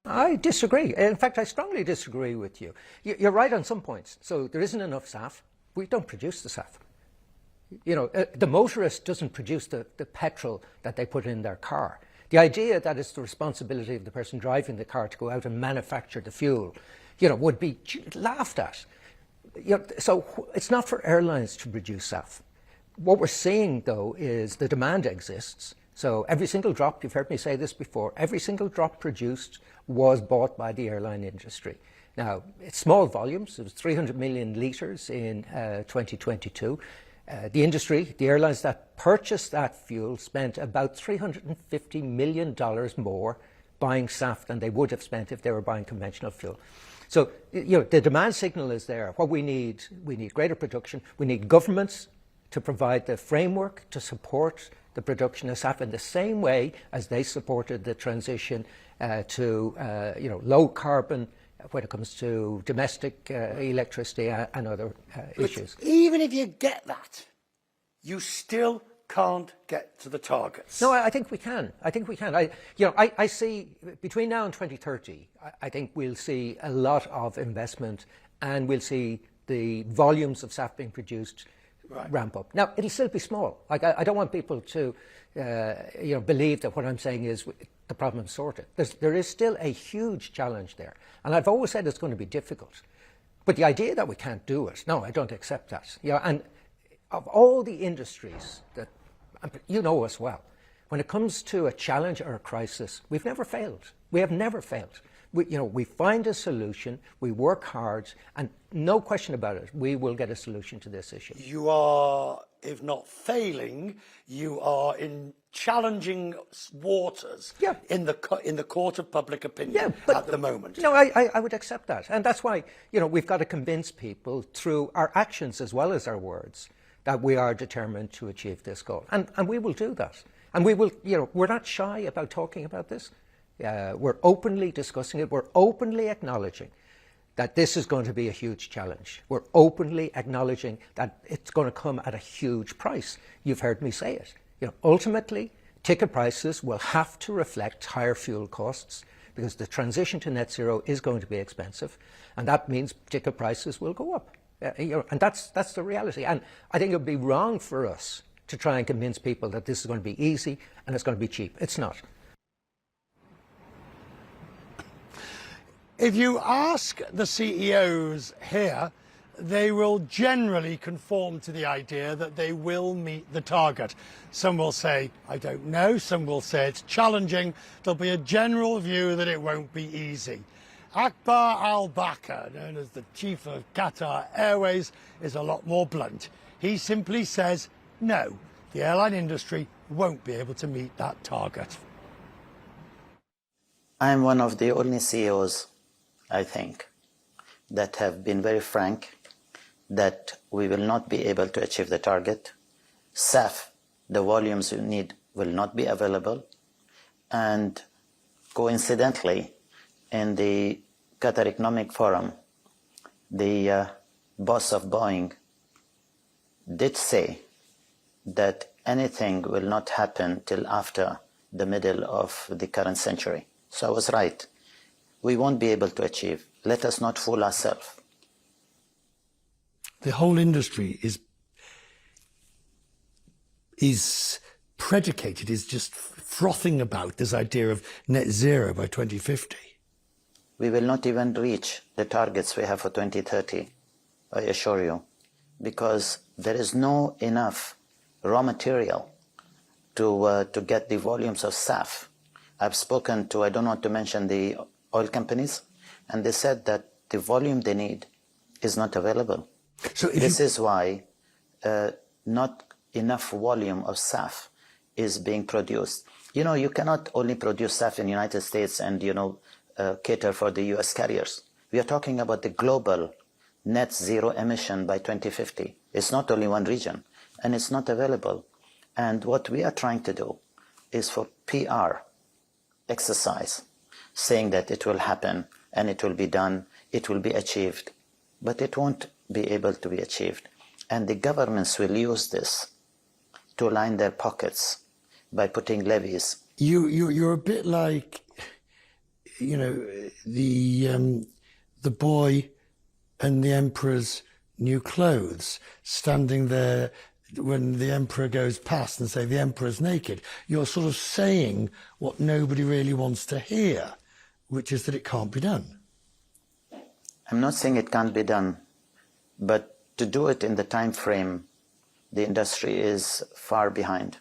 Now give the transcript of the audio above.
I disagree. In fact, I strongly disagree with you. You're right on some points. So there isn't enough SAF. We don't produce the SAF. You know, the motorist doesn't produce the petrol that they put in their car. The idea that it's the responsibility of the person driving the car to go out and manufacture the fuel, you know, would be laughed at. You know, so it's not for airlines to produce SAF. What we're seeing, though, is the demand exists. So every single drop, you've heard me say this before, every single drop produced was bought by the airline industry. Now, it's small volumes. It was 300 million litres in 2022. The industry, the airlines that purchased that fuel spent about $350 million more buying SAF than they would have spent if they were buying conventional fuel. So, you know, the demand signal is there. What we need greater production. We need governments to provide the framework to support the production of SAF in the same way as they supported the transition to you know, low carbon when it comes to domestic electricity and other issues. Even if you get that, you still can't get to the targets. No, I think we can. I think we can. I see between now and 2030, I think we'll see a lot of investment, and we'll see the volumes of SAF being produced ramp up. Now, it'll still be small. Like, I don't want people to you know, believe that what I'm saying is the problem is sorted. There is still a huge challenge there. And I've always said it's going to be difficult. But the idea that we can't do it, no, I don't accept that. You know, and of all the industries that, you know us well, when it comes to a challenge or a crisis, we've never failed. We have never failed. We find a solution, we work hard, and no question about it, we will get a solution to this issue. You are, if not failing, you are in challenging waters in the court of public opinion at the moment. No, I would accept that. And that's why, you know, we've got to convince people through our actions as well as our words that we are determined to achieve this goal. And we will do that. And we will, you know, we're not shy about talking about this. We're openly discussing it. We're openly acknowledging that this is going to be a huge challenge. We're openly acknowledging that it's going to come at a huge price. You've heard me say it. You know, ultimately, ticket prices will have to reflect higher fuel costs because the transition to net zero is going to be expensive, and that means ticket prices will go up. You know, and that's the reality. And I think it would be wrong for us to try and convince people that this is going to be easy and it's going to be cheap. It's not. If you ask the CEOs here, they will generally conform to the idea that they will meet the target. Some will say, I don't know. Some will say it's challenging. There'll be a general view that it won't be easy. Akbar al-Bakr, known as the chief of Qatar Airways, is a lot more blunt. He simply says, no, the airline industry won't be able to meet that target. I'm one of the only CEOs, I think, that have been very frank that we will not be able to achieve the target. SAF, the volumes you need, will not be available. And coincidentally, in the Qatar Economic Forum, the boss of Boeing did say that anything will not happen till after the middle of the current century. So I was right. We won't be able to achieve. Let us not fool ourselves. The whole industry is predicated, is just frothing about this idea of net zero by 2050. We will not even reach the targets we have for 2030, I assure you, because there is no enough raw material to get the volumes of SAF. I've spoken to, I don't want to mention the oil companies, and they said that the volume they need is not available. So this is why not enough volume of SAF is being produced. You know, you cannot only produce SAF in the United States and, you know, cater for the US carriers. We are talking about the global net zero emission by 2050. It's not only one region, and it's not available. And what we are trying to do is for PR exercise, saying that it will happen and it will be done, it will be achieved, but it won't be able to be achieved. And the governments will use this to line their pockets by putting levies. You're a bit like you know, the boy and the emperor's new clothes, standing there when the emperor goes past and say the emperor's naked. You're sort of saying what nobody really wants to hear, which is that it can't be done. I'm not saying it can't be done, but to do it in the time frame, the industry is far behind.